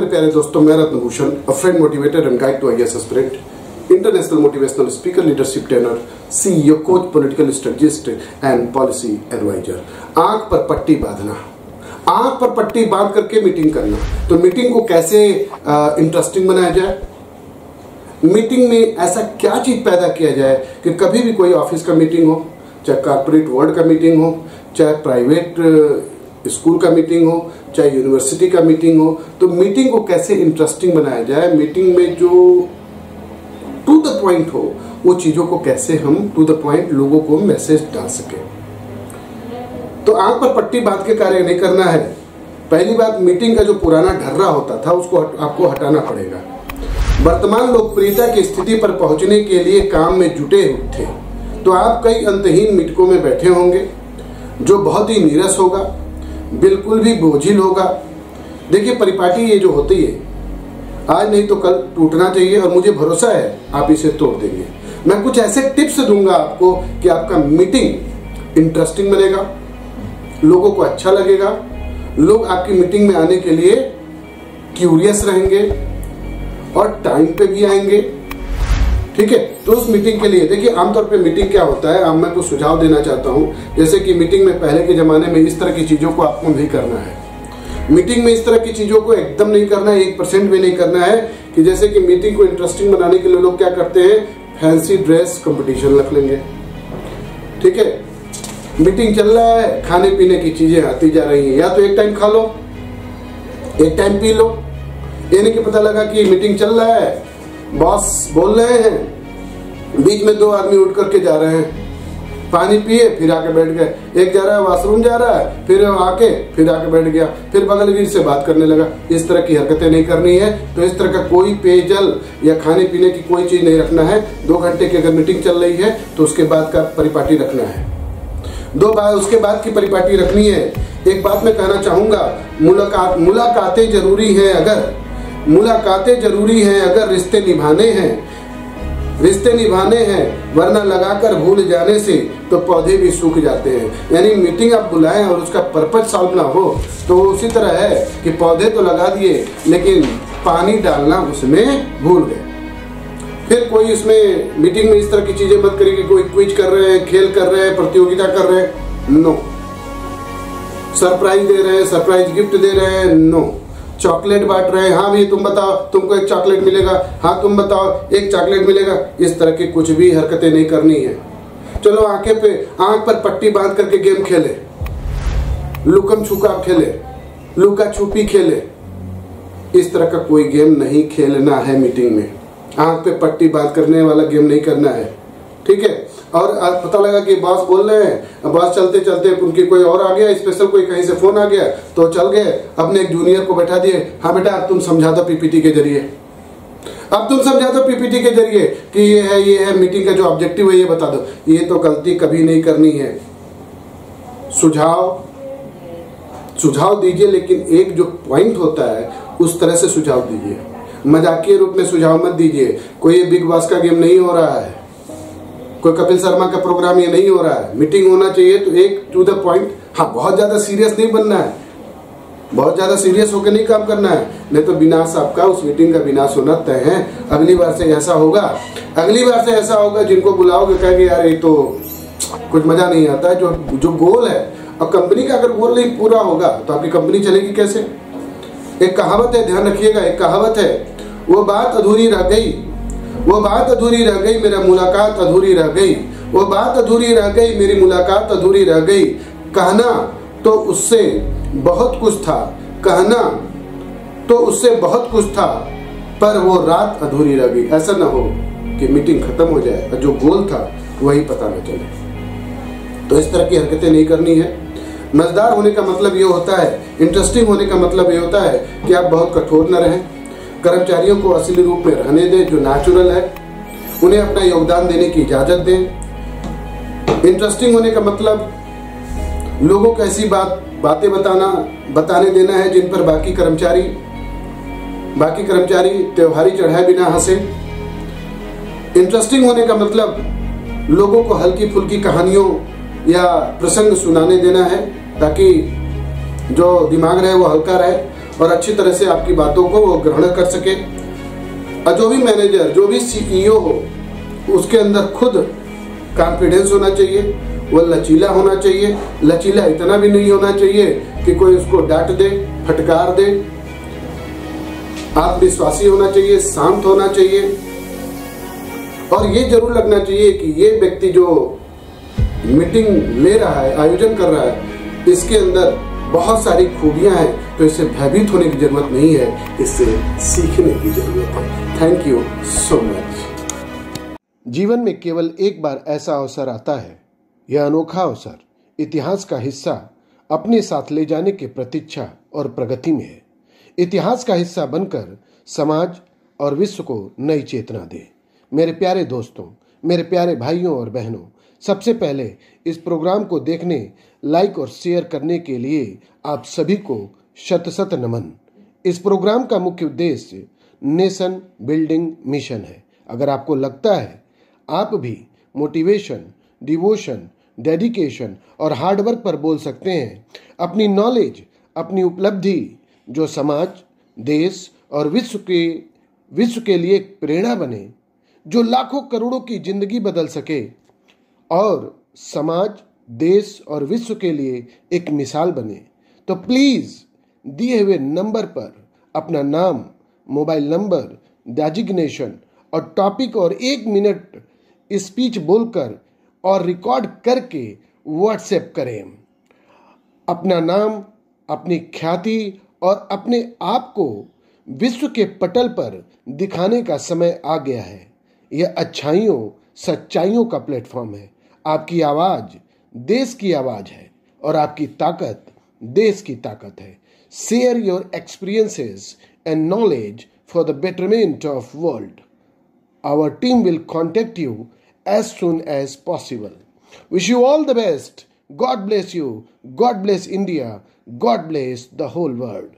प्यारे दोस्तों, मैं Ratnabhushan, a friend motivator and guide to IAS aspirant, international motivational speaker, leadership trainer, CEO, coach, political strategist and policy advisor. आंख पर पट्टी बांधना, आंख पर पट्टी बांध करके मीटिंग करना। तो मीटिंग को कैसे इंटरेस्टिंग बनाया जाए, मीटिंग में ऐसा क्या चीज पैदा किया जाए कि कभी भी कोई ऑफिस का मीटिंग हो, चाहे कॉर्पोरेट वर्ल्ड का मीटिंग हो, चाहे प्राइवेट स्कूल का मीटिंग हो, चाहे यूनिवर्सिटी का मीटिंग हो, तो मीटिंग को कैसे इंटरेस्टिंग बनाया जाए। मीटिंग में जो टू द पॉइंट हो, वो चीजों को कैसे हम टू द पॉइंट लोगों को मैसेज डाल सके। तो आंख पर पट्टी बांध के कार्य नहीं करना है। पहली बात, मीटिंग का जो पुराना ढर्रा होता था उसको आपको हटाना पड़ेगा। वर्तमान लोकप्रियता की स्थिति पर पहुंचने के लिए काम में जुटे थे, तो आप कई अंतहीन मीटिंगों में बैठे होंगे जो बहुत ही नीरस होगा, बिल्कुल भी बोझिल होगा। देखिए, परिपाटी ये जो होती है, आज नहीं तो कल टूटना चाहिए और मुझे भरोसा है आप इसे तोड़ देंगे। मैं कुछ ऐसे टिप्स दूंगा आपको कि आपका मीटिंग इंटरेस्टिंग बनेगा, लोगों को अच्छा लगेगा, लोग आपकी मीटिंग में आने के लिए क्यूरियस रहेंगे और टाइम पे भी आएंगे। ठीक है, तो उस मीटिंग के लिए देखिए, आमतौर पे मीटिंग क्या होता है, मैं कुछ सुझाव देना चाहता हूं। जैसे कि मीटिंग में पहले के जमाने में इस तरह की चीजों को आपको नहीं करना है। मीटिंग में इस तरह की चीजों को एकदम नहीं करना है, 1% भी नहीं करना है। कि जैसे कि मीटिंग को इंटरेस्टिंग बनाने के लिए लोग क्या करते हैं, फैंसी ड्रेस कंपटीशन रख लेंगे। ठीक है, मीटिंग चल रहा है, खाने पीने की चीजें आती जा रही है, या तो एक टाइम खा लो, एक टाइम पी लो। ये नहीं कि पता लगा कि मीटिंग चल रहा है, बॉस बोल रहे हैं, बीच में 2 आदमी उठ करके जा रहे हैं, पानी पिए फिर आके बैठ गए, एक जा रहा है वॉशरूम जा रहा है, फिर आके बैठ गया, फिर बगल गिर से बात करने लगा। इस तरह की हरकतें नहीं करनी है। तो इस तरह का कोई पेयजल या खाने पीने की कोई चीज नहीं रखना है। 2 घंटे की अगर मीटिंग चल रही है तो उसके बाद का परिपाटी रखना है, उसके बाद की परिपाटी रखनी है। एक बात मैं कहना चाहूंगा, मुलाकातें जरूरी हैं अगर रिश्ते निभाने हैं, वरना लगाकर भूल जाने से तो पौधे भी सूख जाते हैं। यानी मीटिंग आप बुलाएं और उसका पर्पज सॉल्व ना हो तो उसी तरह है कि पौधे तो लगा दिए लेकिन पानी डालना उसमें भूल गए। फिर कोई इसमें मीटिंग में इस तरह की चीजें मत करिए कि कोई क्विज कर रहे हैं, खेल कर रहे हैं, प्रतियोगिता कर रहे हैं, नो। सरप्राइज दे रहे हैं, सरप्राइज गिफ्ट दे रहे हैं, नो। चॉकलेट बांट रहे हैं, हाँ भाई तुम बताओ, तुमको एक चॉकलेट मिलेगा, हाँ तुम बताओ एक चॉकलेट मिलेगा। इस तरह की कुछ भी हरकतें नहीं करनी है। चलो आंख पर पट्टी बांध करके गेम खेले, लुकम छुपा खेले, लुका छुपी खेले। इस तरह का कोई गेम नहीं खेलना है मीटिंग में। आंख पे पट्टी बांध करने वाला गेम नहीं करना है। ठीक है, और पता लगा कि बॉस बोल रहे हैं, बॉस चलते चलते उनकी कोई और आ गया, स्पेशल कोई कहीं से फोन आ गया तो चल गए, अपने एक जूनियर को बैठा दिए, हाँ बेटा अब तुम समझा दो पीपीटी के जरिए, कि ये है मीटिंग का जो ऑब्जेक्टिव है ये बता दो। ये तो गलती कभी नहीं करनी है। सुझाव दीजिए, लेकिन एक जो पॉइंट होता है उस तरह से सुझाव दीजिए। मजाकिया रूप में सुझाव मत दीजिए। कोई बिग बॉस का गेम नहीं हो रहा है, कोई कपिल शर्मा का प्रोग्राम ये नहीं हो रहा है। मीटिंग होना चाहिए तो एक टू द पॉइंट। हाँ, बहुत ज्यादा सीरियस नहीं बनना है, बहुत ज्यादा सीरियस होकर नहीं काम करना है, नहीं तो विनाश आपका, उस मीटिंग का विनाश होना तय है। अगली बार से ऐसा होगा जिनको बुलाओगे कहेंगे यार ये तो कुछ मजा नहीं आता है। जो गोल है, और कंपनी का अगर गोल नहीं पूरा होगा तो आपकी कंपनी चलेगी कैसे। एक कहावत है, ध्यान रखिएगा, एक कहावत है, वो बात अधूरी रह गई, मेरा मुलाकात अधूरी रह गई, वो बात अधूरी रह गई, मेरी मुलाकात अधूरी रह गई। कहना तो उससे बहुत कुछ था, पर वो रात अधूरी रह गई। ऐसा ना हो कि मीटिंग खत्म हो जाए और जो गोल था वही पता न चले। तो इस तरह की हरकतें नहीं करनी है। मजेदार होने का मतलब ये होता है, इंटरेस्टिंग होने का मतलब ये होता है कि आप बहुत कठोर न रहें। कर्मचारियों को असली रूप में रहने दें, जो नेचुरल है, उन्हें अपना योगदान देने की इजाजत दें। इंटरेस्टिंग होने का मतलब लोगों को ऐसी बातें बताने देना है जिन पर बाकी कर्मचारी त्योहारी चढ़ाए बिना हंसे। इंटरेस्टिंग होने का मतलब लोगों को हल्की फुल्की कहानियों या प्रसंग सुनाने देना है, ताकि जो दिमाग रहे वो हल्का रहे। और अच्छी तरह से आपकी बातों को वो ग्रहण कर सके। और जो भी मैनेजर, जो भी CEO हो, उसके अंदर खुद कॉन्फिडेंस होना चाहिए, वो लचीला होना चाहिए। लचीला इतना भी नहीं होना चाहिए कि कोई उसको डांट दे, फटकार दे। आत्मविश्वासी होना चाहिए, शांत होना चाहिए, और ये जरूर लगना चाहिए कि ये व्यक्ति जो मीटिंग ले रहा है, आयोजन कर रहा है, इसके अंदर बहुत सारी खूबियां हैं, तो इससे भयभीत होने की जरूरत नहीं है, इससे सीखने की जरूरत है। Thank you so much. जीवन में केवल एक बार ऐसा अवसर आता है, यह अनोखा अवसर इतिहास का हिस्सा अपने साथ ले जाने की प्रतीक्षा और प्रगति में है। इतिहास का हिस्सा बनकर समाज और विश्व को नई चेतना दे। मेरे प्यारे दोस्तों, मेरे प्यारे भाइयों और बहनों, सबसे पहले इस प्रोग्राम को देखने, लाइक और शेयर करने के लिए आप सभी को शत शत नमन। इस प्रोग्राम का मुख्य उद्देश्य नेशन बिल्डिंग मिशन है। अगर आपको लगता है आप भी मोटिवेशन, डिवोशन, डेडिकेशन और हार्डवर्क पर बोल सकते हैं, अपनी नॉलेज, अपनी उपलब्धि जो समाज, देश और विश्व के लिए एक प्रेरणा बने, जो लाखों करोड़ों की जिंदगी बदल सके और समाज, देश और विश्व के लिए एक मिसाल बने, तो प्लीज दिए हुए नंबर पर अपना नाम, मोबाइल नंबर, डेजिग्नेशन और टॉपिक और 1 मिनट स्पीच बोलकर और रिकॉर्ड करके व्हाट्सएप करें। अपना नाम, अपनी ख्याति और अपने आप को विश्व के पटल पर दिखाने का समय आ गया है। यह अच्छाइयों, सच्चाइयों का प्लेटफॉर्म है। आपकी आवाज देश की आवाज है और आपकी ताकत देश की ताकत है। Share your experiences and knowledge for the betterment of world. Our team will contact you as soon as possible. Wish you all the best. God bless you. God bless India. God bless the whole world.